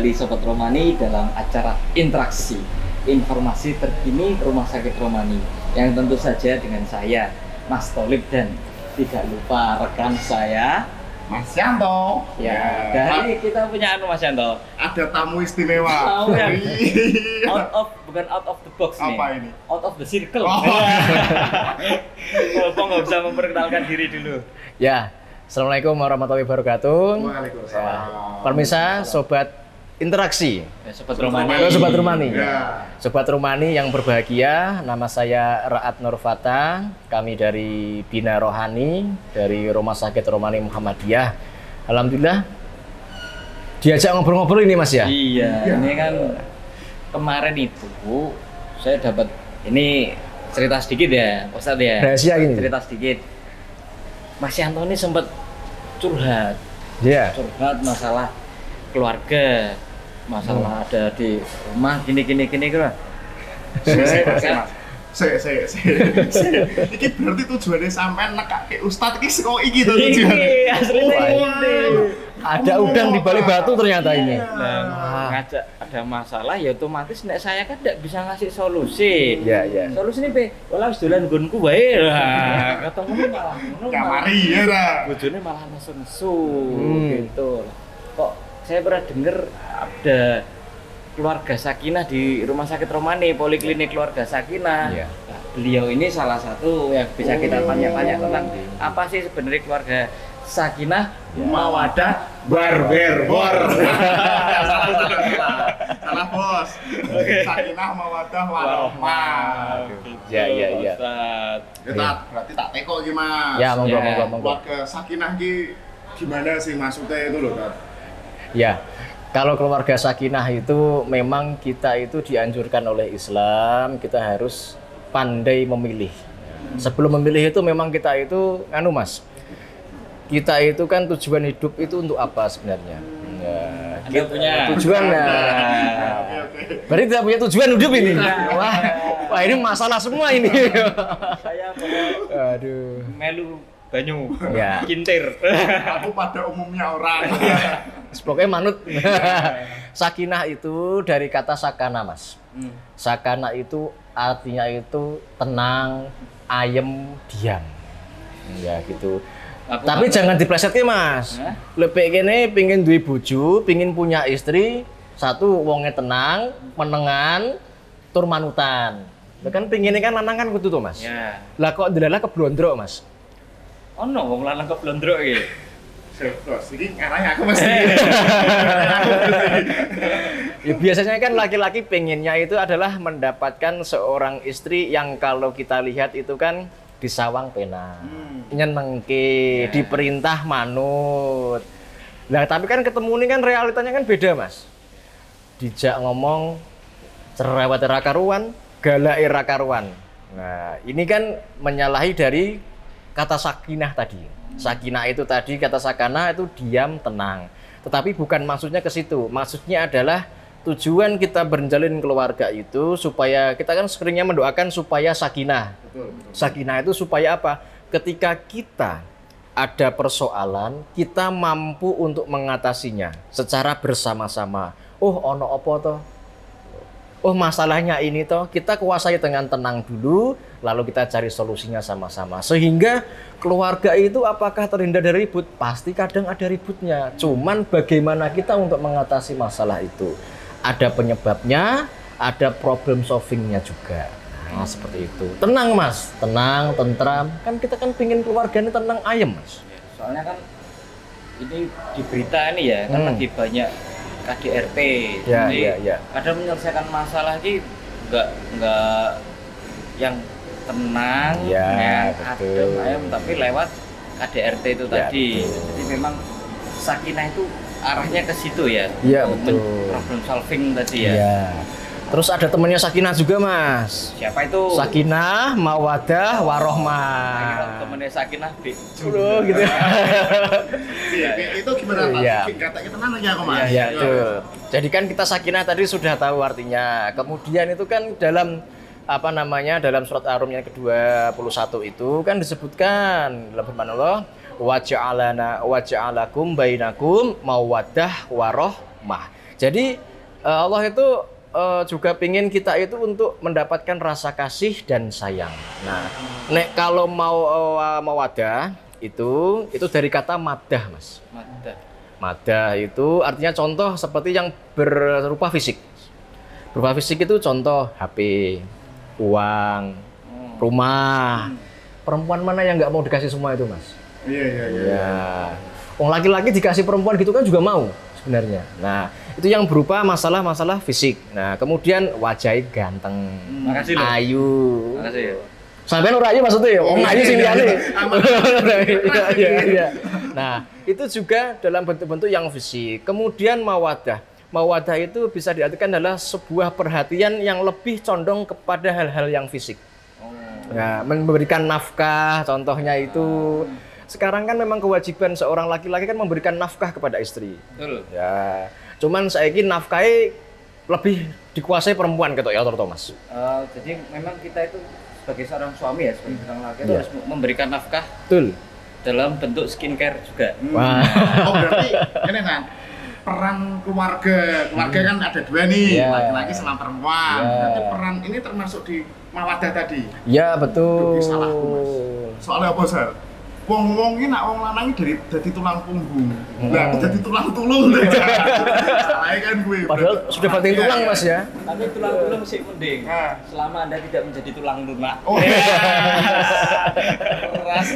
kembali Sobat Romani dalam acara interaksi informasi terkini Rumah Sakit Romani yang tentu saja dengan saya Mas Tholib dan tidak lupa rekan saya Mas Yanto. ya. Dari kita punya Mas Yanto. Ada tamu istimewa. Tamu yang bukan out of the box nih. Apa ini? Out of the circle. Oh. Bapak nggak bisa memperkenalkan diri dulu. Ya, Assalamualaikum warahmatullahi wabarakatuh. Waalaikumsalam. Permisa, sobat interaksi. Ya, Sobat Romani. Sobat Romani. Ya. Sobat Romani yang berbahagia, nama saya Ra'at Nurfata. Kami dari Bina Rohani, dari Rumah Sakit Romani Muhammadiyah. Alhamdulillah diajak ngobrol-ngobrol ini Mas ya. Iya, ini kan kemarin itu saya dapat ini cerita sedikit ya, Ustadz ya. Rahasia gini. Cerita sedikit. Mas Yanto ini sempat curhat. Iya. Curhat masalah keluarga, masalah ada di rumah gini gitu lah. Saya. Iki berarti tujuannya sampai nekake Ustadz iki kok iki to tujuannya. Iya, aslinya ini. Ada udang di balik batu ternyata ini. Nah, ngajak ada masalah ya otomatis nek saya kan tidak bisa ngasih solusi. Iya, iya. Solusi ini wala wis dolan nggonku wae lah. Ketemu malah ngono. Ya mari ya ta. Bojone malah nesu-nesu gitu. Kok saya pernah dengar ada keluarga Sakinah di Rumah Sakit Romani, Poliklinik Keluarga Sakinah. Iya. Nah, beliau ini salah satu yang bisa kita tanya-tanya tentang apa sih sebenarnya keluarga Sakinah, Mawadah, Bor. Salah bos. Sakinah mawaddah warahmah. Ya. Kita berarti tak teko iki Mas. Ya, monggo. Keluarga Sakinah iki gimana sih maksudnya itu loh, Kak? Ya, kalau keluarga Sakinah itu memang kita itu dianjurkan oleh Islam, kita harus pandai memilih. Sebelum memilih itu memang kita itu, Mas, kita itu kan tujuan hidup itu untuk apa sebenarnya? Ya, Anda punya tujuannya. Oke. Berarti tidak punya tujuan hidup ini. Wah ini masalah semua ini. Saya Aduh. melu banyu, Ya. kintir. Aku pada umumnya orang. Pokoknya manut. Sakinah itu dari kata sakana, Mas. Sakana itu artinya itu tenang, ayem, diam. Ya gitu. Tapi jangan diplesetke, Mas. Lebih kene pingin duwe bojo, pingin punya istri, satu wonge tenang, menengan, tur manutan. Lah kan pinginnya kan lanang kan kudu to, Mas. Ya. Lah kok ndelala keblondrok, Mas. Ono wong lanang keblondrok iki. Bos, ini ngarahnya aku mesti. Ya, biasanya kan laki-laki pengennya itu adalah mendapatkan seorang istri yang kalau kita lihat itu kan disawang pena, nyenengke, diperintah manut. Nah tapi kan ketemu ini kan realitanya kan beda, Mas. Dijak ngomong cerewet ra karuan, galake ra karuan. Nah ini kan menyalahi dari kata sakinah tadi. Sakinah itu tadi, kata sakana itu diam, tenang. Tetapi bukan maksudnya ke situ. Maksudnya adalah tujuan kita berjalin keluarga itu supaya kita kan seringnya mendoakan supaya sakinah. Betul. Sakinah itu supaya apa? Ketika kita ada persoalan, kita mampu untuk mengatasinya secara bersama-sama. Oh, ono apa toh? Oh, masalahnya ini toh. Kita kuasai dengan tenang dulu, lalu kita cari solusinya sama-sama. Sehingga keluarga itu apakah terhindar dari ribut? Pasti kadang ada ributnya. Cuman bagaimana kita untuk mengatasi masalah itu? Ada penyebabnya, ada problem solvingnya juga. Nah, seperti itu. Tenang, Mas. Tenang, tentram. Kan kita kan pingin keluarganya tenang, ayem, Mas. Soalnya kan ini di berita ini ya, kan lagi banyak KDRT. Ya, Jadi ya. kadang menyelesaikan masalah ini enggak yang tenang, Ya, adem, betul. ayem, tapi lewat KDRT itu Ya, tadi. betul. Jadi memang sakinah itu arahnya ke situ ya. Ya, untuk betul. problem solving tadi ya. Ya. Terus ada temennya Sakinah juga, Mas. Siapa itu? Sakinah, Mawadah, Kira Warohmah. temennya Sakinah Gitu. Iya, itu gimana Pak? Iya. Katanya tenang aja aku Mas. Ya, tuh. Jadi kan kita Sakinah tadi sudah tahu artinya. Kemudian itu kan dalam dalam surat Ar-Rum yang ke-21 itu kan disebutkan dalam firman Allah, waja'alakum bainakum mawaddah warohmah. Jadi Allah itu juga pingin kita itu untuk mendapatkan rasa kasih dan sayang. Nah, nek kalau mau mawadah itu dari kata madah, Mas. Madah. Madah itu artinya contoh seperti yang berupa fisik. Berupa fisik itu contoh HP, uang, rumah. Perempuan mana yang nggak mau dikasih semua itu, Mas? Iya. Ya. Wong laki-laki dikasih perempuan gitu kan juga mau sebenarnya. Nah, itu yang berupa masalah fisik. Nah, kemudian wajahnya ganteng, Makasih loh. ayu. Makasih ya. Sampai ora ayu maksudnya ya? Wong ayu sing liyane. Iya. Nah, itu juga dalam bentuk-bentuk yang fisik. Kemudian mawadah. Mawadah itu bisa diartikan adalah sebuah perhatian yang lebih condong kepada hal-hal yang fisik. Nah, memberikan nafkah, contohnya itu. Sekarang kan memang kewajiban seorang laki-laki kan memberikan nafkah kepada istri. Betul. Ya, cuman saya ini nafkahnya lebih dikuasai perempuan gitu ya, Thomas. Jadi memang kita itu sebagai seorang suami ya, sebagai seorang laki itu Iya. harus memberikan nafkah Betul. dalam bentuk skincare juga. Wah. Oh berarti ini kan peran keluarga kan ada dua nih, Iya. laki-laki sama perempuan. Iya. Berarti peran ini termasuk di mawadah tadi. Ya, betul. Duh, salahku, Mas. Soalnya apa sih? Wong ini nak wong lanang dari tulang punggung. Lah aku jadi tulang tulung. Salahnya kan gue. Padahal sudah banting tulang, Mas ya. Tapi tulang-tulang sih mending. Nah. Selama Anda tidak menjadi tulang lunak. Oh iya. Keras.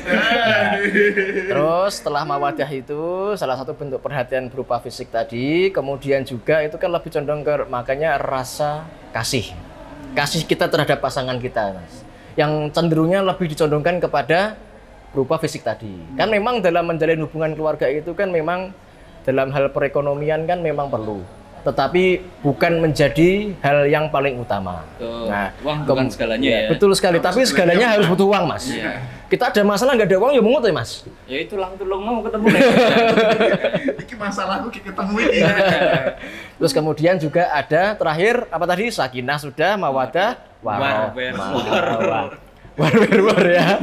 Terus setelah mawadah itu salah satu bentuk perhatian berupa fisik tadi, kemudian juga itu kan lebih condong ke makanya rasa kasih. Kasih kita terhadap pasangan kita, Mas. Yang cenderungnya lebih dicondongkan kepada berupa fisik tadi. Kan memang dalam menjalin hubungan keluarga itu kan memang dalam hal perekonomian kan memang perlu. Tetapi bukan menjadi hal yang paling utama. Betul. Uang bukan segalanya ya. Betul sekali, tapi segalanya harus butuh uang, Mas. Iya. Kita ada masalah nggak ada uang ya mungut ya, Mas. Ya itu tulang mau ketemu nih. Iki masalahku ketemu ini. Terus kemudian juga ada terakhir apa tadi? Sakinah sudah, mawadah, warwer ya.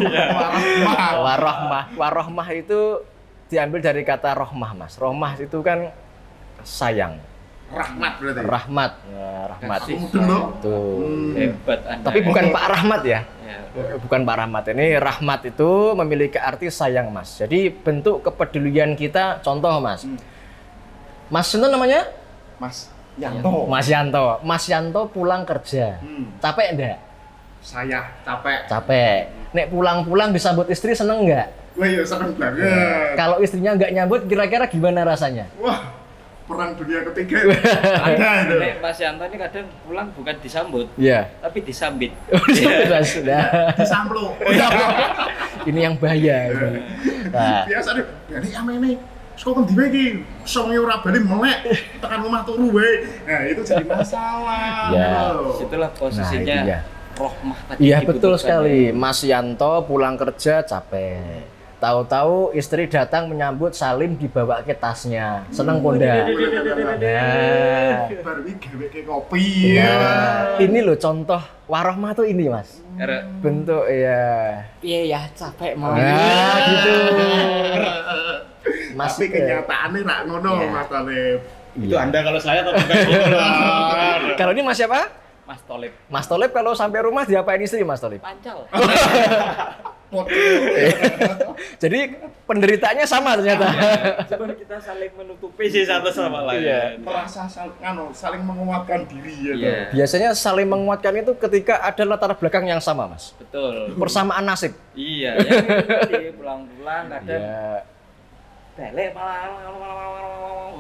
Warohmah itu diambil dari kata rohmah, Mas. Rohmah itu kan sayang. Rahmat berarti. Rahmat. Ya, rahmat. Kasih. Mudeng loh. Tuh. Hebat Anda. Tapi bukan Pak Rahmat ya. Ya. Bukan Pak Rahmat. Ini rahmat itu memiliki arti sayang, Mas. Jadi bentuk kepedulian kita, contoh, Mas. Mas itu namanya? Mas Yanto. Mas Yanto. Mas Yanto pulang kerja. Capek enggak? Saya capek. Capek. Nek pulang-pulang disambut istri seneng nggak? Wah ya seneng banget. Kalau istrinya nggak nyambut, kira-kira gimana rasanya? Wah, perang dunia ketiga ada itu. Nek Mas Yanto ini kadang pulang bukan disambut, Iya. tapi disambit. Sudah. Disamplo. Ini yang bahaya. Ini. Nah, Biasa deh, dari ini. Kok ndi wae iki? Songe ora bali melek, tekan omah turu wae. Nah, itu jadi masalah. Ya. Situlah posisinya Nah, itu dia. rohmah tadi. iya betul dibutuhkan. sekali. Mas Yanto pulang kerja capek. Tahu-tahu istri datang menyambut salim dibawa ke tasnya. Seneng ponda. Nah, Baru iki gawe ke kopi. nah, ini loh contoh warohmah tuh ini, Mas. Karena Bentuk ya. iya ya capek mau. Nah, gitu. Mas, Tapi kenyataannya rak ngono, Iya. Mas Talib. Itu Anda kalau saya tetap kayak Kalau ini Mas siapa? Mas Tolib Mas Tolib kalau sampai rumah diapain istri, Mas Tolib? pancal. Jadi penderitaannya sama ternyata. Cuma kita saling menutupi sih satu sama lain. Iya. merasa saling menguatkan diri ya. Iya. Biasanya saling menguatkan itu ketika ada latar belakang yang sama, Mas. Betul. Persamaan nasib. Iya, ya tadi pulang-pulang kadang Ya, balik malah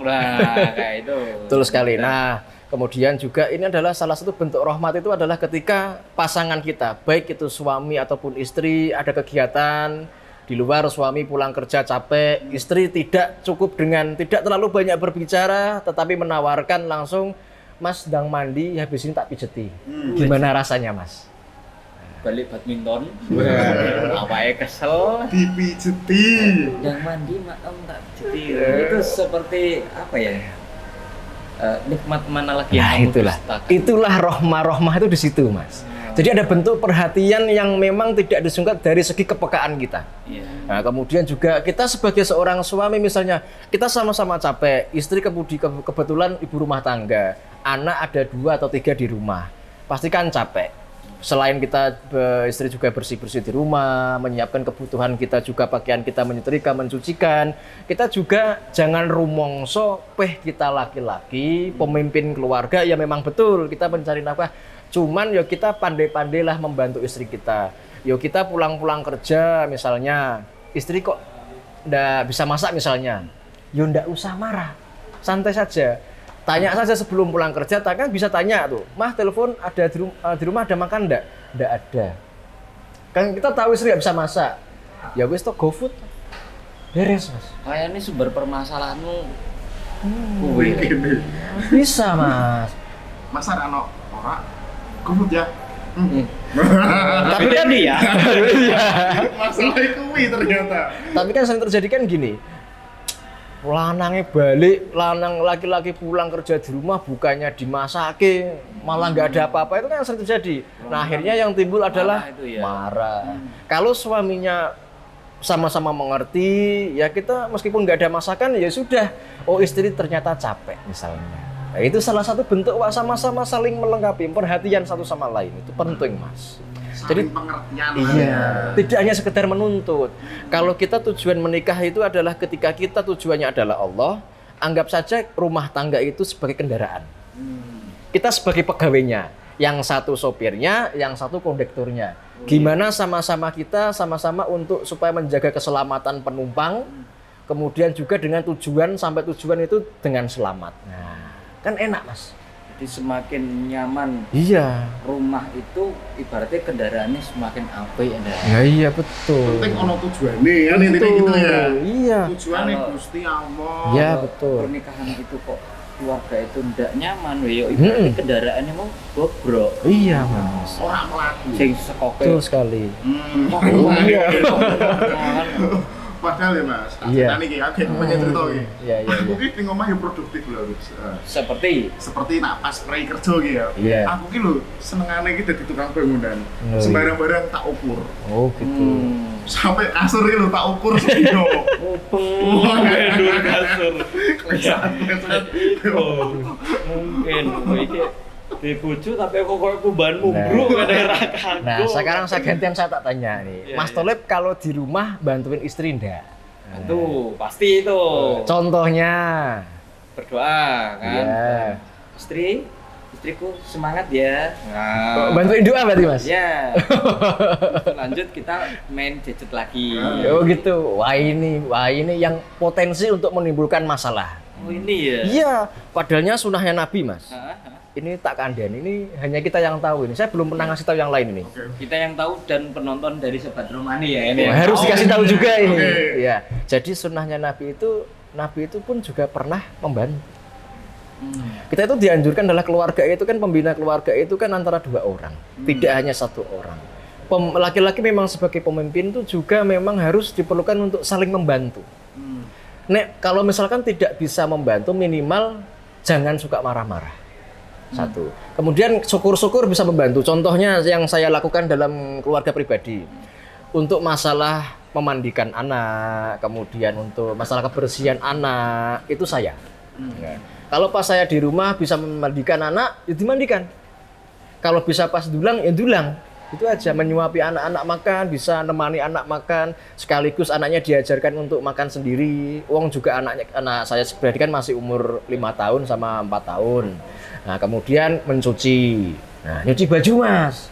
nah kayak itu. betul sekali. Nah, kemudian juga ini adalah salah satu bentuk rahmat itu adalah ketika pasangan kita, baik itu suami ataupun istri, ada kegiatan di luar, suami pulang kerja capek, istri tidak cukup dengan tidak terlalu banyak berbicara, tetapi menawarkan langsung, Mas sedang mandi, habis ini tak pijeti. Gimana rasanya, Mas? Balik badminton. Awalnya kesel. Dipijeti. Yang mandi makan tak pijeti. Itu seperti apa ya? Nikmat mana lagi Nah, yang kamu itulah. dustakan? Itulah rohmah itu di situ, Mas. Jadi ada bentuk perhatian yang memang tidak disungkat dari segi kepekaan kita. Iya. Nah, kemudian juga kita sebagai seorang suami misalnya, kita sama-sama capek, istri kebetulan ibu rumah tangga, anak ada 2 atau 3 di rumah, pasti kan capek. Selain kita istri juga bersih-bersih di rumah, menyiapkan kebutuhan kita juga, pakaian kita menyetrika, mencucikan. Kita juga jangan rumongso, kita laki-laki, pemimpin keluarga, ya memang betul kita mencari nafkah. Cuman ya kita pandai-pandailah membantu istri kita. Yo kita pulang-pulang kerja misalnya, istri kok ndak bisa masak misalnya, yo ndak usah marah, santai saja. Tanya saja sebelum pulang kerja, kan bisa tanya tuh, Mah telepon ada di rumah ada makan enggak? Enggak ada. Kan kita tahu istri nggak bisa masak. Ya wis to GoFood. Beres, Mas. Kayaknya sumber permasalahanmu Kuwi kene. Bisa, Mas. Masa ana ora GoFood ya? Tapi kan dia. Masalah kuwi ternyata. Tapi kan sering terjadi kan gini. Lanangnya balik, lanang laki-laki pulang kerja di rumah bukannya dimasake, malah nggak ada apa-apa, itu kan sering terjadi. Nah akhirnya yang timbul adalah marah. Kalau suaminya sama-sama mengerti, ya kita meskipun nggak ada masakan ya sudah. Oh istri ternyata capek misalnya. Nah, itu salah satu bentuk sama-sama saling melengkapi, perhatian satu sama lain itu penting, Mas. Jadi pengertian. Iya, tidak hanya sekedar menuntut. Kalau kita tujuan menikah itu adalah ketika kita tujuannya adalah Allah, anggap saja rumah tangga itu sebagai kendaraan. Kita sebagai pegawainya, yang satu sopirnya, yang satu kondekturnya. Gimana sama-sama kita sama-sama untuk supaya menjaga keselamatan penumpang, kemudian juga dengan tujuan sampai tujuan itu dengan selamat. Nah, kan enak, Mas. Jadi semakin nyaman. Iya. Rumah itu ibaratnya kendaraannya semakin apik ya. Ya iya betul. Penting ono tujuane kan intinya gitu ya. Iya. Tujuane Kalau- Gusti Allah. Iya Kalau betul. Pernikahan itu kok keluarga itu ndak nyaman, ya ibaratnya kendaraannya mau bobrok. Iya, Mas. Ora mlaku. Sing sekoke. Betul sekali. Iya. Padahal ya Mas, Iya. tadi iki punya cerita iki. Iya, iya, Aku iya. ki ning omah yo produktif lho. Seperti Seperti nak pas pre kerja ki ya. Iya. Aku ki lho senengane ki dadi tukang bangunan. Oh, iya. Sembarang-barang tak ukur. Oh, gitu. Sampai kasur ki lho tak ukur sedino. Wah, ngendur kasur. Mungkin iki di bojo tapi kok koyo kuban mumbruk Nah. kan era kagum. Nah, sekarang saya gantian saya tak tanya nih. Iya, Mas iya. Tholib kalau di rumah bantuin istri enggak? Tuh, pasti itu. Contohnya. Berdoa kan. Iya. Istriku semangat ya. Nah. Bantuin doa berarti, Mas? Ya. Lanjut kita main gadget lagi. Oh gitu. Wah ini yang potensi untuk menimbulkan masalah. Oh ini ya. Iya, padahalnya sunahnya Nabi, Mas. Hah? Ini tak kandani, ini hanya kita yang tahu ini. Saya belum pernah ngasih tahu yang lain ini. Kita yang tahu dan penonton dari Sobat Romani ya ini. Wah, yang harus tahu. dikasih tahu juga ini. Oke. Iya. Jadi sunnahnya Nabi itu pun juga pernah membantu. Kita itu dianjurkan adalah keluarga itu kan, pembina keluarga itu kan antara 2 orang, tidak hanya 1 orang. Laki-laki memang sebagai pemimpin itu juga memang harus diperlukan untuk saling membantu. Nek kalau misalkan tidak bisa membantu, minimal jangan suka marah-marah. 1. Kemudian syukur-syukur bisa membantu. Contohnya yang saya lakukan dalam keluarga pribadi. Untuk masalah memandikan anak, kemudian untuk masalah kebersihan anak, itu saya. Ya. Kalau pas saya di rumah bisa memandikan anak, ya dimandikan. Kalau bisa pas dulang, ya dulang. Itu aja, menyuapi anak-anak makan, bisa nemani anak makan, sekaligus anaknya diajarkan untuk makan sendiri. Wong juga anak saya pribadi kan masih umur 5 tahun sama 4 tahun. Nah, kemudian mencuci. Nah, nyuci baju, Mas.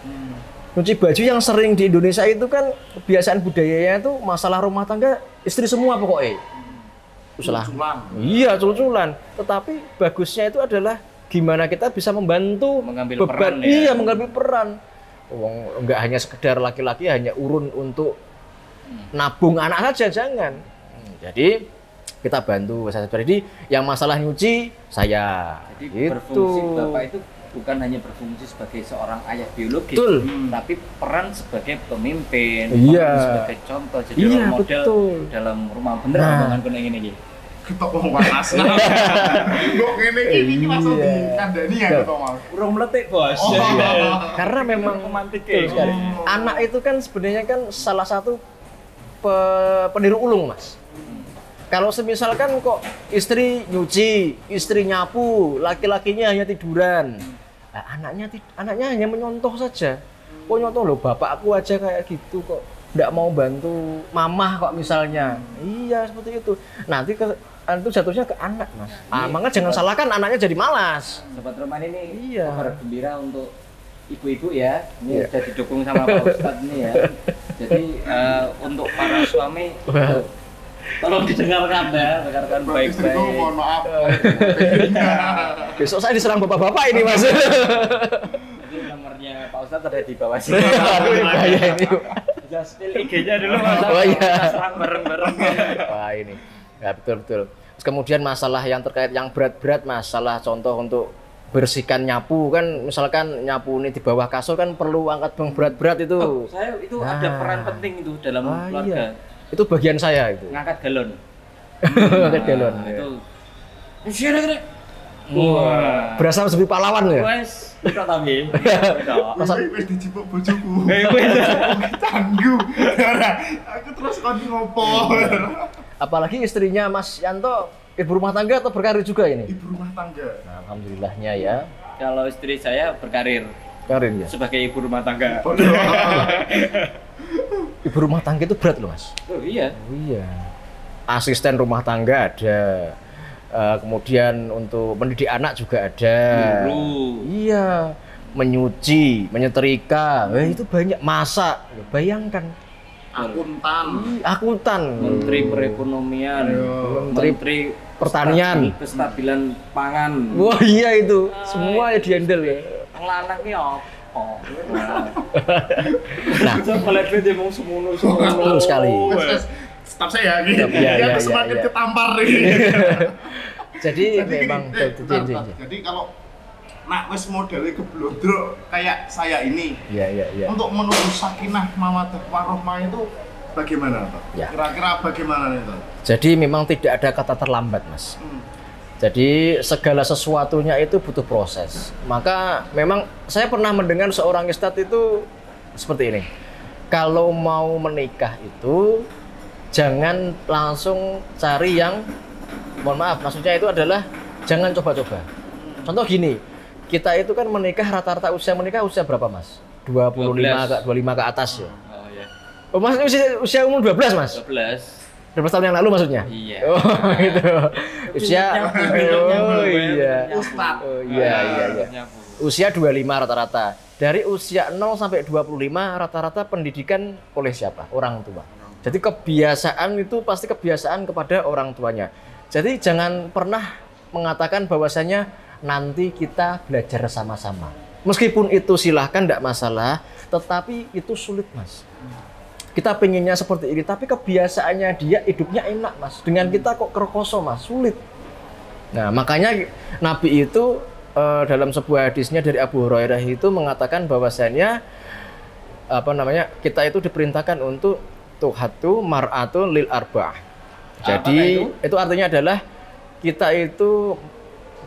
Nyuci baju yang sering di Indonesia itu kan kebiasaan budayanya itu masalah rumah tangga istri semua pokoknya. Salah. Iya, cul-culan. Tetapi bagusnya itu adalah gimana kita bisa membantu Mengambil beban. peran ya. Iya, mengambil peran. Enggak hanya sekedar laki-laki hanya urun untuk nabung anak saja, jangan. Jadi kita bantu saya pribadi yang masalah nyuci saya. Jadi berfungsi Bapak itu bukan hanya berfungsi sebagai seorang ayah biologis, Betul. tapi peran sebagai pemimpin, Iya. peran sebagai contoh, jadi Iya, role model betul. dalam rumah. Bener Nah. omongan kuning ini. ketok wong panas. Kok ngene iki langsung dikandani ya ketok mau. Urung meletik, Bos. Karena memang romantis sekali. Anak itu kan sebenarnya kan salah satu peniru ulung, Mas. Kalau semisalkan kok istri nyuci, istri nyapu, laki-lakinya hanya tiduran. Nah, anaknya hanya menyontoh saja. Kok nyontoh loh, bapak aku aja kayak gitu kok. Nggak mau bantu mamah kok misalnya. Iya, seperti itu. Nanti itu jatuhnya ke anak, Mas. Maka jangan salahkan anaknya jadi malas. Sobat Roman ini Iya. kabar gembira untuk ibu-ibu ya. Ini sudah didukung sama Pak Ustadz ini ya. Jadi untuk para suami tolong didengarkan ya, dengarkan baik-baik. Mohon maaf. Besok saya diserang bapak-bapak ini, Mas. Jadi nomornya Pak Ustadz ada di bawah sini. Aduh, ini bahaya ini. Bisa spill IG-nya dulu, Mas. Oh iya. Kita serang bareng-bareng. Wah, ini. Ya, betul-betul. Terus kemudian masalah yang terkait yang berat-berat, masalah contoh untuk bersihkan nyapu kan, misalkan nyapu ini di bawah kasur kan perlu angkat yang berat-berat itu. Oh, saya itu ada peran penting itu dalam keluarga. Iya. Itu bagian saya itu. Ngangkat galon. Angkat galon. Itu. Siapa wah. Berasa seperti pahlawan ya. Wes, kita tapi. Wis dijipuk bojoku. Wes. Tangguh. Aku terus kon ngopo. Apalagi istrinya Mas Yanto ibu rumah tangga atau berkarir juga ini? Ibu rumah tangga. Nah, alhamdulillahnya ya. Kalau istri saya berkarir Karir ya. sebagai ibu rumah tangga. Ibu rumah tangga itu berat loh, Mas. Oh iya. Oh iya. Asisten rumah tangga ada. Kemudian untuk mendidik anak juga ada. Guru. Iya. Menyuci, menyetrika. Itu banyak. Masak. Bayangkan. Akuntan. Menteri Perekonomian. Menteri Pertanian. Kestabilan pangan. Wah iya itu. Semua ya dihandle ya. Lanang ki apa? Nah, balik duit emang semono betul sekali. Stop saya gitu. Iya, Aku semakin iya. ketampar nih. Jadi memang bentar. Jadi kalau nak wis modelnya geblodrok kayak saya ini. Iya. Untuk menuju sakinah mawaddah warahmah itu bagaimana, Pak? Ya. Kira-kira bagaimana itu? Jadi memang tidak ada kata terlambat, Mas. Jadi segala sesuatunya itu butuh proses. Maka memang saya pernah mendengar seorang ustadz itu seperti ini. Kalau mau menikah itu jangan langsung cari yang, mohon maaf, maksudnya itu adalah jangan coba-coba. Contoh gini, kita itu kan menikah rata-rata usia menikah usia berapa, Mas? 25 ke atas ya. Oh iya. Oh, Mas usia umur 12, Mas? 12 tahun yang lalu maksudnya? Iya. Oh, gitu. Usia iya. Ustadz. Oh iya. Usia 25 rata-rata. Dari usia 0 sampai 25 rata-rata pendidikan oleh siapa? Orang tua. Jadi kebiasaan itu pasti kebiasaan kepada orang tuanya. Jadi jangan pernah mengatakan bahwasanya nanti kita belajar sama-sama. Meskipun itu silahkan, tidak masalah, tetapi itu sulit, Mas. Kita pengennya seperti ini, tapi kebiasaannya dia hidupnya enak, Mas. Dengan kita kok kerkoso, Mas, sulit. Nah, makanya Nabi itu dalam sebuah hadisnya dari Abu Hurairah itu mengatakan bahwasanya kita itu diperintahkan untuk tuhatu mar'atun lil arba'ah. Jadi itu artinya adalah kita itu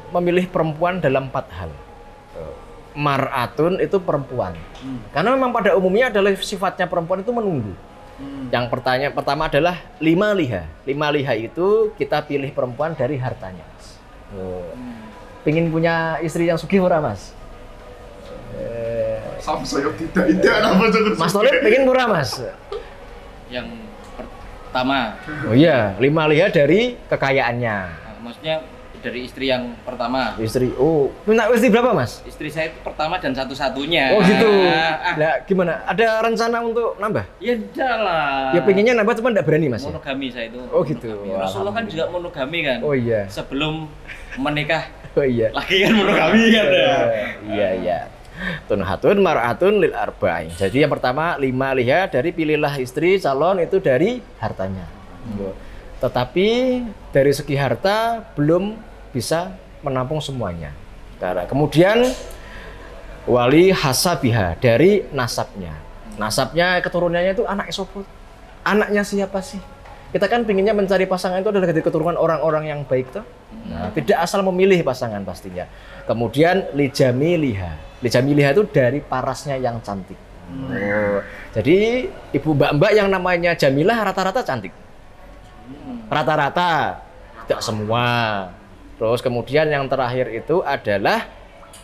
memilih perempuan dalam 4 hal. Mar'atun itu perempuan. Karena memang pada umumnya adalah sifatnya perempuan itu menunggu. Yang pertama adalah 5 liha. 5 liha itu kita pilih perempuan dari hartanya. Pengen punya istri yang sugih ora, Mas? Samsaya tidak apa cukup. Mas Tolib pengen murah, Mas? Yang pertama. Oh iya, 5 liha dari kekayaannya. Nah, maksudnya dari istri yang pertama. Istri. Oh, minta istri berapa, Mas? Istri saya itu pertama dan satu-satunya. Oh gitu. Nah, gimana? Ada rencana untuk nambah? Ya enggak lah. Ya pengennya nambah cuma enggak berani, Mas. Monogami saya itu. Oh gitu. Monogami. Rasulullah kan juga monogami kan. Oh iya. Sebelum menikah. Oh iya. Lagi kan monogami kan ya. Iya. Tunhatun mar'atun lil arba'in. Jadi yang pertama 5 liha dari pilihlah istri calon itu dari hartanya. Tetapi dari segi harta belum bisa menampung semuanya. Kemudian wali hasabiha dari nasabnya. Nasabnya keturunannya itu anak sopot. Anaknya siapa sih? Kita kan pinginnya mencari pasangan itu adalah dari keturunan orang-orang yang baik toh. Nah, tidak asal memilih pasangan pastinya. Kemudian lijamiliha. Lijamiliha itu dari parasnya yang cantik. Oh, jadi ibu mbak-mbak yang namanya Jamilah rata-rata cantik. Rata-rata, tidak semua. Terus kemudian yang terakhir itu adalah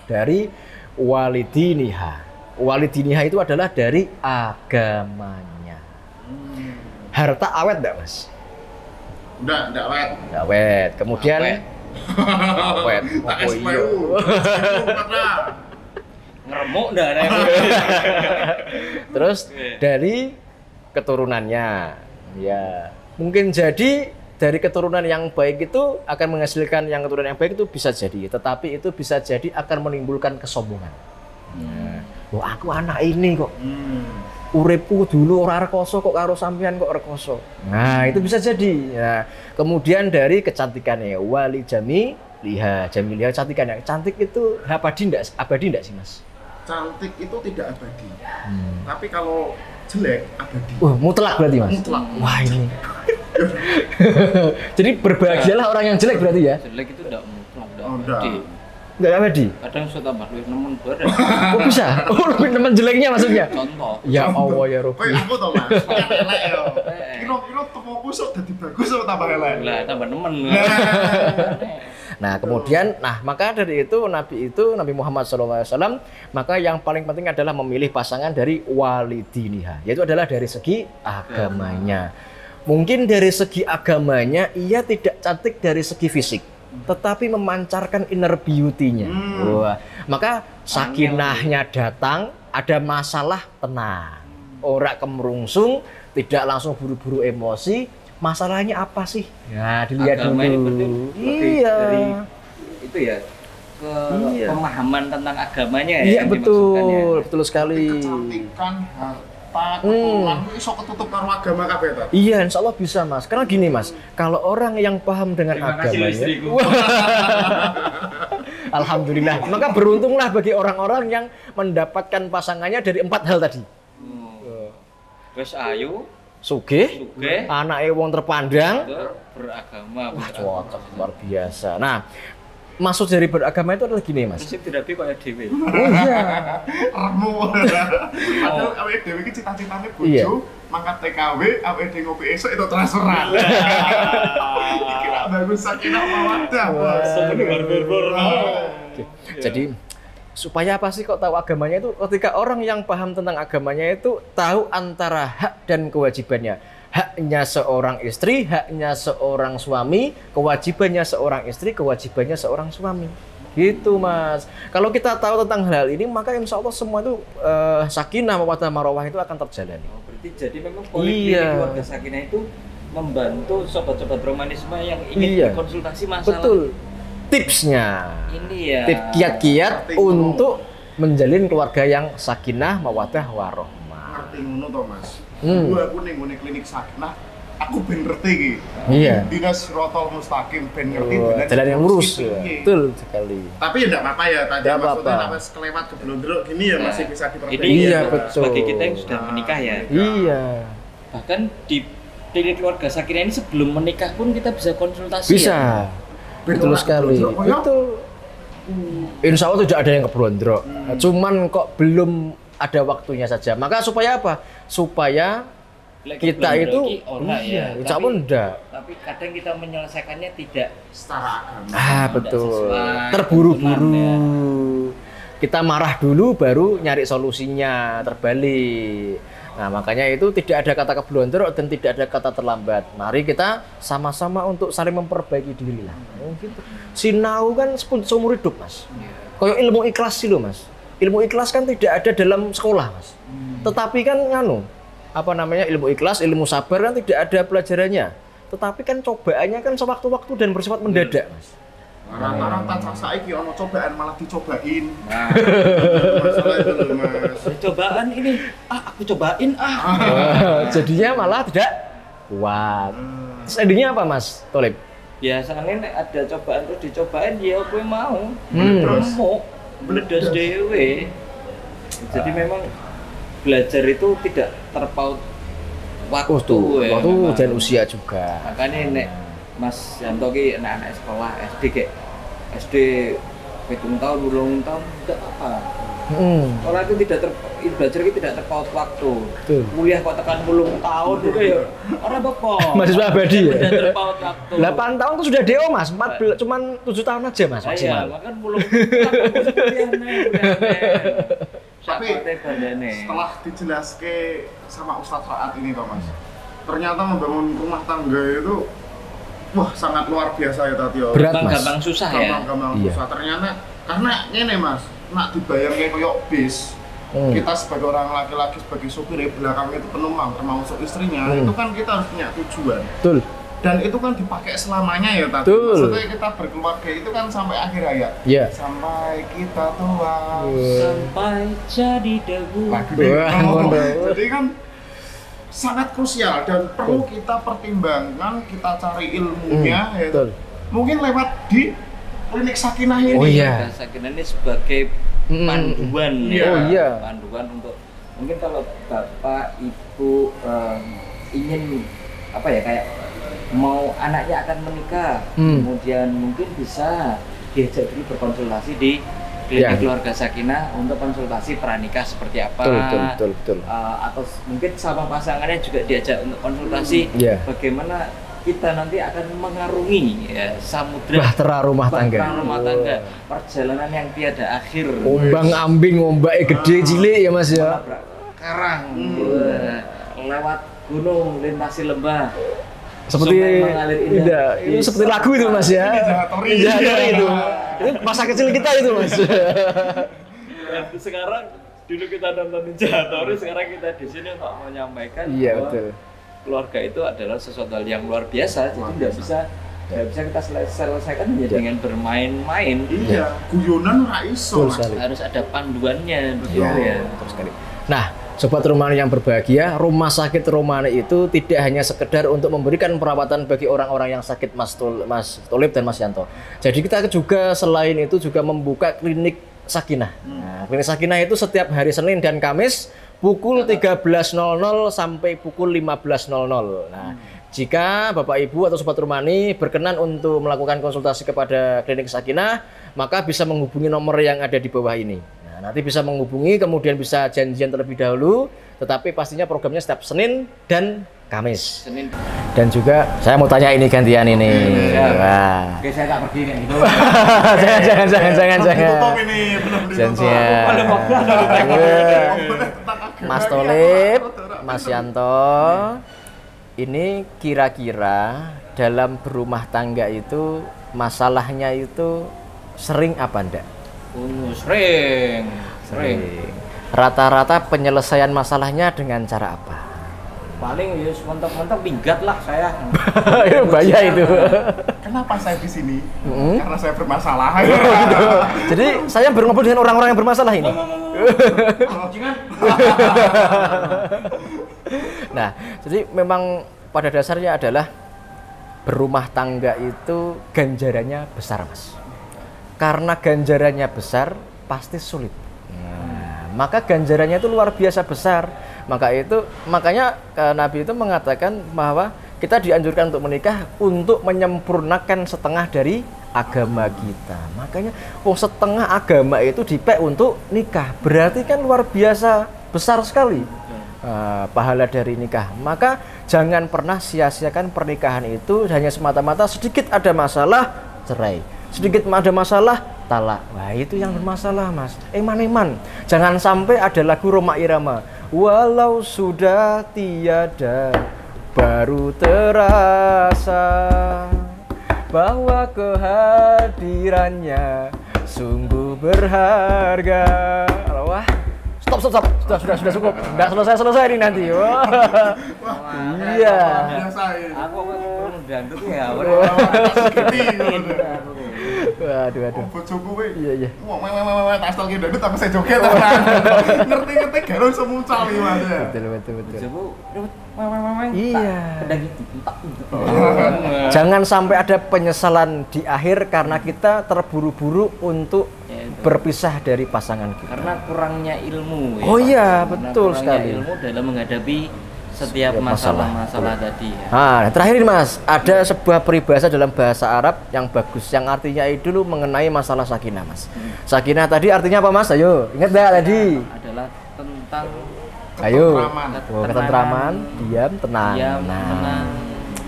dari walidiniha. Walidiniha itu adalah dari agamanya. Harta awet enggak, Mas? Enggak awet. Enggak awet. Kemudian awet. Tak Oh, SPU. Ngeremuk dah ada. Terus dari keturunannya. Ya, mungkin jadi dari keturunan yang baik itu akan menghasilkan yang keturunan yang baik itu bisa jadi, tetapi itu bisa jadi akan menimbulkan kesombongan. Loh, aku anak ini kok. Uripku dulu ora rekoso kok karo sampean kok rekoso. Nah, itu bisa jadi. Nah, kemudian dari kecantikannya wali jamiliha, jamiliha cantikannya. Cantik itu abadi enggak sih, Mas? Cantik itu tidak abadi. Tapi kalau jelek abadi. Mutlak berarti, Mas. Mutlak. Wah, ini. Jadi berbahagialah orang yang jelek berarti ya? Jelek itu enggak mutlak, Oh, enggak abadi. Enggak abadi. Kadang sudah tambah lebih nemen bareng. Oh, bisa? Oh, lebih teman jeleknya maksudnya? Contoh. Ya Allah ya Rabbi. Kayak aku tau Mas, kayak elek ya. Kira-kira temoku sok dadi bagus sok tambah elek. Lah tambah nemen. Nah, kemudian, maka dari itu Nabi Muhammad SAW, maka yang paling penting adalah memilih pasangan dari walidiniha, yaitu adalah dari segi agamanya. Mungkin dari segi agamanya ia tidak cantik dari segi fisik, tetapi memancarkan inner beauty-nya. Wah, maka sakinahnya datang, ada masalah tenang, ora kemerungsung, tidak langsung buru-buru emosi. Masalahnya apa sih? Nah, dilihat Agama dulu. ini penting lebih Iya. dari itu ya ke pemahaman tentang agamanya ya. Iya, yang dimaksudkan ya. betul sekali. Kecantikan, harta, keturunan itu sok ketutup karo agama kabeh ta. Iya, insya Allah bisa, Mas. Karena gini, Mas, kalau orang yang paham dengan Terima kasih agamanya, istriku. alhamdulillah. Maka beruntunglah bagi orang-orang yang mendapatkan pasangannya dari 4 hal tadi. Wes ayu, Sugih, sugih, anaknya wong terpandang, beragama. cocok luar biasa. Nah, maksud dari beragama itu adalah gini, Mas. Prinsip tidak kok dewe. Oh iya. Remu. Padahal awake dhewe iki cita-citane Iya. bojo, mangkat TKW, awake dhewe ngopi esuk itu transferan. Iki ra bagus sakinah mawaddah, Bos. Oke. Jadi supaya apa sih kok tahu agamanya itu? Ketika orang yang paham tentang agamanya itu tahu antara hak dan kewajibannya. Haknya seorang istri, haknya seorang suami, kewajibannya seorang istri, kewajibannya seorang suami. Gitu, Mas. Kalau kita tahu tentang hal ini, maka insya Allah semua itu sakinah, mawaddah, warahmah itu akan terjalani. Oh, berarti jadi memang politik keluarga sakinah itu membantu sobat-sobat romanisme yang ingin berkonsultasi masalah. Betul. Tipsnya. Ini ya. Tip kiat-kiat untuk menjalin keluarga yang sakinah, mawaddah, warahmah. Ngerti ngono to, Mas. Gua aku ning ngene klinik sakinah, aku ben ngerti iki. Iya. Dinas Sirotol Mustaqim ben ngerti Jalan yang lurus. Piye. Betul sekali. Tapi ya enggak apa-apa ya, tadi Nggak maksudnya apa-apa. nek kelewat keblondrok gini ya masih bisa diperbaiki. Ini Iya, ya, betul. bagi kita yang sudah menikah ya. Iya. Bahkan di klinik keluarga sakinah ini sebelum menikah pun kita bisa konsultasi. Bisa. Ya? Betul sekali. Betul. Insya Allah tidak ada yang keblondrok. Cuman kok belum ada waktunya saja. Maka supaya apa? Supaya kita itu insya Allah enggak. Tapi kadang kita menyelesaikannya tidak Setara agama. Betul. sesuai Terburu-buru. tuntunan, ya. Kita marah dulu baru nyari solusinya, terbalik. Nah, makanya itu tidak ada kata keblondrok dan tidak ada kata terlambat. Mari kita sama-sama untuk saling memperbaiki diri lah. Gitu. Sinau kan seumur hidup, Mas. Kayak ilmu ikhlas sih loh, Mas. Ilmu ikhlas kan tidak ada dalam sekolah, Mas. Tetapi kan ilmu ikhlas, ilmu sabar kan tidak ada pelajarannya. Tetapi kan cobaannya kan sewaktu-waktu dan bersifat mendadak, Mas. Rata-rata saiki ono cobaan malah dicobain. Nah, Masalah itu loh, Mas. cobaan ini, aku cobain Jadinya malah tidak kuat. Terus endingnya apa, Mas Tholib? Biasanya nek ada cobaan terus dicobain ya aku mau. Terus Mau meledas dewe. Jadi memang belajar itu tidak terpaut waktu ya. waktu memang. dan usia juga. Makanya nek Mas Yanto ki anak-anak sekolah SD kayak SD 7 tahun, 20 tahun enggak apa-apa. Kalau itu belajar itu tidak terpaut waktu. Betul. Kuliah kok tekan 10 tahun itu ya orang apa? Mahasiswa abadi ya. Tidak terpaut waktu. 8 tahun tuh sudah DO Mas, 14 cuman 7 tahun aja Mas Iya, maksimal. makan 10 tahun kuliah nih. Tapi bandane. setelah dijelaske sama Ustadz Raat ini toh Mas, ternyata membangun rumah tangga itu wah sangat luar biasa ya tadi. Berat, Mas. Gampang susah ya. Gampang Iya. susah ternyata karena ini Mas, nak dibayangke koyo bis. Kita sebagai orang laki-laki sebagai supir belakang itu penumpang termasuk istrinya, itu kan kita harus punya tujuan. Betul. Dan itu kan dipakai selamanya ya tadi. Betul. Maksudnya kita berkeluarga itu kan sampai akhir hayat. Iya. Sampai kita tua. Sampai jadi debu. Lagu nih. Wah, mantap. Jadi kan sangat krusial dan perlu kita pertimbangkan, kita cari ilmunya ya. Betul. Mungkin lewat di klinik Sakinah ini. Oh iya. Sakinah ini sebagai panduan Iya. Oh iya. Panduan untuk mungkin kalau Bapak Ibu ingin apa ya kayak mau anaknya akan menikah, kemudian mungkin bisa diajak dulu berkonsultasi di klinik Ya. keluarga Sakinah untuk konsultasi pranikah seperti apa, Betul. atau mungkin sama pasangannya juga diajak untuk konsultasi Ya. bagaimana kita nanti akan mengarungi ya, samudra Bahtera rumah tangga. perjalanan yang tiada akhir. Ombang ambing, ombaknya gede cilik ya Mas ya. Menabrak karang, wah, lewat gunung, lintasi lembah. Seperti Sungai mengalir indah. itu seperti lagu itu Mas ya. Ninjatori. Ninjatori itu. Itu masa kecil kita itu Mas. Dan sekarang dulu kita nonton Ninja Hattori, sekarang kita di sini untuk menyampaikan Iya bahwa betul. keluarga itu adalah sesuatu hal yang luar biasa. Jadi tidak bisa kita selesaikan hanya Iya. dengan bermain-main. Iya, guyonan ora iso. Betul Mas. sekali. Harus ada panduannya, Betul. ya. Terus sekali. Nah, Sobat Romani yang berbahagia, Rumah Sakit Romani itu tidak hanya sekedar untuk memberikan perawatan bagi orang-orang yang sakit Mas Tholib dan Mas Yanto. Jadi kita juga selain itu juga membuka klinik Sakinah. Nah, klinik Sakinah itu setiap hari Senin dan Kamis pukul 13.00 sampai pukul 15.00. Nah, jika Bapak Ibu atau Sobat Romani berkenan untuk melakukan konsultasi kepada klinik Sakinah, maka bisa menghubungi nomor yang ada di bawah ini. Nanti bisa menghubungi, kemudian bisa janjian terlebih dahulu, tetapi pastinya programnya setiap Senin dan Kamis. Senin. Dan juga saya mau tanya ini gantian ini. Wah. Oke, saya tak pergi kayak gitu. jangan. Tutup ini, belum ditutup. Janjian. Mas Tholib, Mas Yanto, ini kira-kira dalam berumah tangga itu masalahnya itu sering apa enggak? Sering. Rata-rata penyelesaian masalahnya dengan cara apa? Paling ya mentok-mentok minggat lah saya. Itu bahaya itu. Kenapa saya di sini? Karena saya bermasalah. Jadi saya berngobrol dengan orang-orang yang bermasalah ini. Nah, jadi memang pada dasarnya adalah berumah tangga itu ganjarannya besar, Mas. Karena ganjarannya besar, pasti sulit. Nah, maka ganjarannya itu luar biasa besar. Makanya Nabi itu mengatakan bahwa kita dianjurkan untuk menikah untuk menyempurnakan setengah dari agama kita. Makanya setengah agama itu dipek untuk nikah. Berarti kan luar biasa besar sekali pahala dari nikah. Maka jangan pernah sia-siakan pernikahan itu hanya semata-mata sedikit ada masalah cerai. Sedikit ada masalah, talak. Wah, itu yang bermasalah, Mas. Eman-eman. Jangan sampai ada lagu Roma Irama. Walau sudah tiada, baru terasa bahwa kehadirannya sungguh berharga. Wah, stop. Sudah cukup. Nggak selesai ini nanti. Wah. Iya. Biasa ini. Aku perlu dangdut ya. Waduh. Bojoku kuwi. Iya. Wong tas tol ki dangdut tapi saya joget. Ngerti-ngerti garo semucal iki Mas ya. Betul. Coba Iya. pedang gitu. Jangan sampai ada penyesalan di akhir karena kita terburu-buru untuk berpisah dari pasangan kita. Karena kurangnya ilmu. Oh iya, Karena betul kurangnya sekali. ilmu dalam menghadapi setiap masalah tadi ya. Nah, terakhir ini Mas, ada sebuah peribahasa dalam bahasa Arab yang bagus, yang artinya itu dulu mengenai masalah sakinah Mas. Sakinah tadi artinya apa Mas? Ayo, ingat nggak tadi? Adalah tentang ketentraman, diam, tenang. tenang.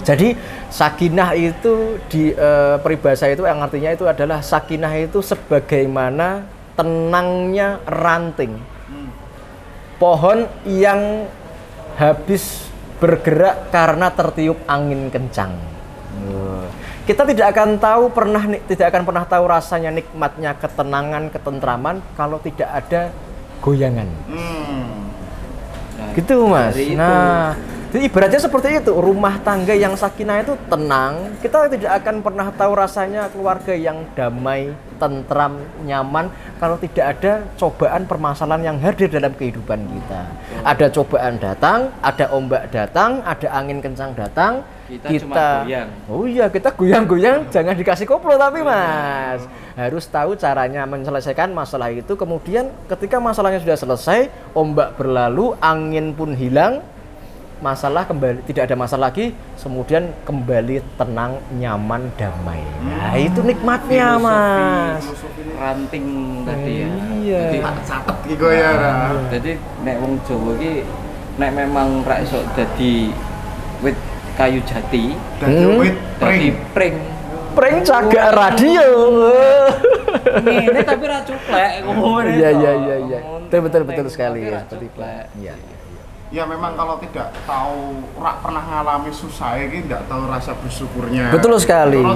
Jadi sakinah itu di peribahasa itu yang artinya itu adalah sakinah itu sebagaimana tenangnya ranting pohon yang habis bergerak karena tertiup angin kencang. Kita tidak akan pernah tahu rasanya nikmatnya ketenangan, ketentraman kalau tidak ada goyangan. Gitu Mas. Nah, jadi ibaratnya seperti itu, rumah tangga yang sakinah itu tenang, kita tidak akan pernah tahu rasanya keluarga yang damai, tentram, nyaman kalau tidak ada cobaan permasalahan yang hadir dalam kehidupan kita. Ada cobaan datang, ada ombak datang, ada angin kencang datang, kita goyang. Oh iya, kita goyang-goyang, jangan dikasih koplo tapi Mas. Harus tahu caranya menyelesaikan masalah itu, kemudian ketika masalahnya sudah selesai, ombak berlalu, angin pun hilang, masalah kembali, tidak ada masalah lagi, kemudian kembali tenang, nyaman, damai. Nah, itu nikmatnya Mas. Ranting tadi ya. Iya. Jadi catet gitu ya. Jadi nek wong Jawa iki nek memang ra iso dadi wit kayu jati, Dadi wit dadi pring. Pring cagak radio. Ini tapi ra cuplek ngono. Iya. Betul sekali ya, seperti itu. Iya. Ya memang kalau tidak tahu, pernah ngalami susah ini tidak tahu rasa bersyukurnya. Betul sekali. Kalau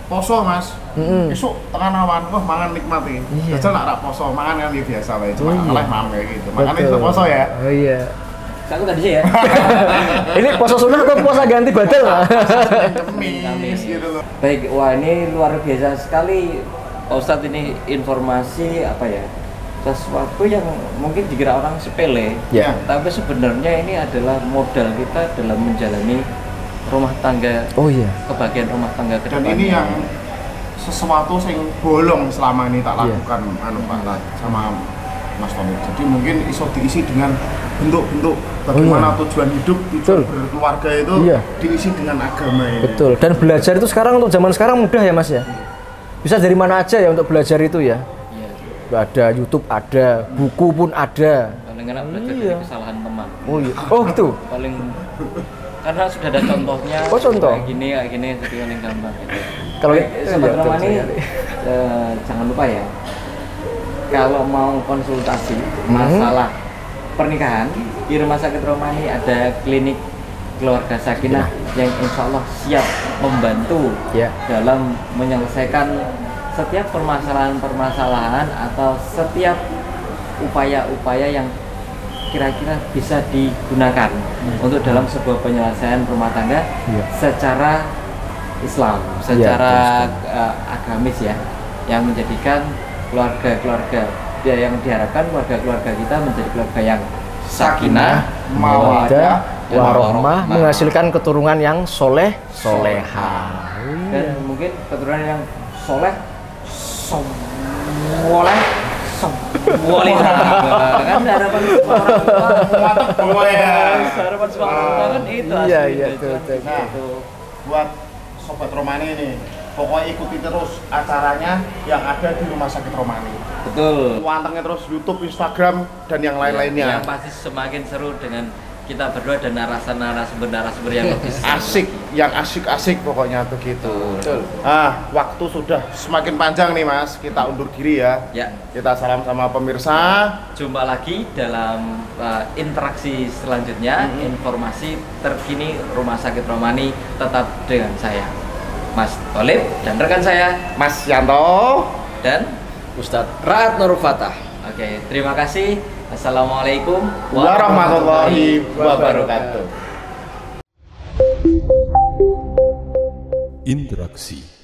poso Mas, besok tengah awan, wah mangan nikmati. Iya. Jajal nak poso, mangan kan biasa lah, cuma iya. kalah mam kayak gitu. Makanya itu poso ya. Oh iya. Aku tadi sih ya. Ini poso sunnah atau puasa ganti badal lah? Kemis gitu loh. Baik, wah ini luar biasa sekali Pak Ustadz, ini informasi apa ya? Sesuatu yang mungkin dikira orang sepele, Ya. tapi sebenarnya ini adalah modal kita dalam menjalani rumah tangga. Oh iya. Kebahagiaan rumah tangga ke Dan depannya. ini yang sesuatu yang bolong selama ini tak Iya. lakukan Pak sama Mas Tommy. Jadi mungkin iso diisi dengan bentuk-bentuk bagaimana tujuan hidup, tujuan Betul. berkeluarga itu Iya. diisi dengan agama ini. Betul. Dan belajar itu sekarang untuk zaman sekarang mudah ya Mas ya. Bisa dari mana aja ya untuk belajar itu ya. Iya. Ada YouTube, ada buku pun ada. Paling enak belajar Iya. dari kesalahan teman. Oh iya. Oh gitu. Paling karena sudah ada contohnya. Oh, contoh. Kayak gini, jadi paling gampang. Gitu. Kalau Baik, iya, Sobat betul Romani, sekali. jangan lupa ya, kalau mau konsultasi masalah pernikahan di Rumah Sakit Romani ada klinik keluarga sakinah yang insya Allah siap membantu Ya. dalam menyelesaikan setiap permasalahan-permasalahan atau setiap upaya-upaya yang kira-kira bisa digunakan untuk dalam sebuah penyelesaian rumah tangga secara Islam, secara agamis ya, yang menjadikan keluarga-keluarga yang diharapkan keluarga-keluarga kita menjadi keluarga yang sakinah, Mawaddah, warohmah, Nah. menghasilkan keturunan yang soleh, soleha. dan mungkin keturunan yang soleh, soleh, soleh. Kan harapan semua orang tua, Mantap gue ya. harapan semua orang tua kan itu Iya, asli iya, itu. betul. Nah, buat Sobat Romani ini, pokoknya ikuti terus acaranya yang ada di Rumah Sakit Romani. Betul. Pantengin terus YouTube, Instagram, dan yang lain-lainnya. Yang pasti semakin seru dengan kita berdua dan narasumber yang lebih Asik, yang asik-asik pokoknya begitu. Betul. Waktu sudah semakin panjang nih Mas, kita undur diri ya. Ya, Kita salam sama pemirsa. jumpa lagi dalam interaksi selanjutnya. Informasi terkini Rumah Sakit Romani tetap dengan saya, Mas Tholib, dan rekan saya Mas Yanto. dan Ustadz Ra'at Nur Fatah. Oke, terima kasih. Assalamualaikum Warahmatullahi wabarakatuh. Interaksi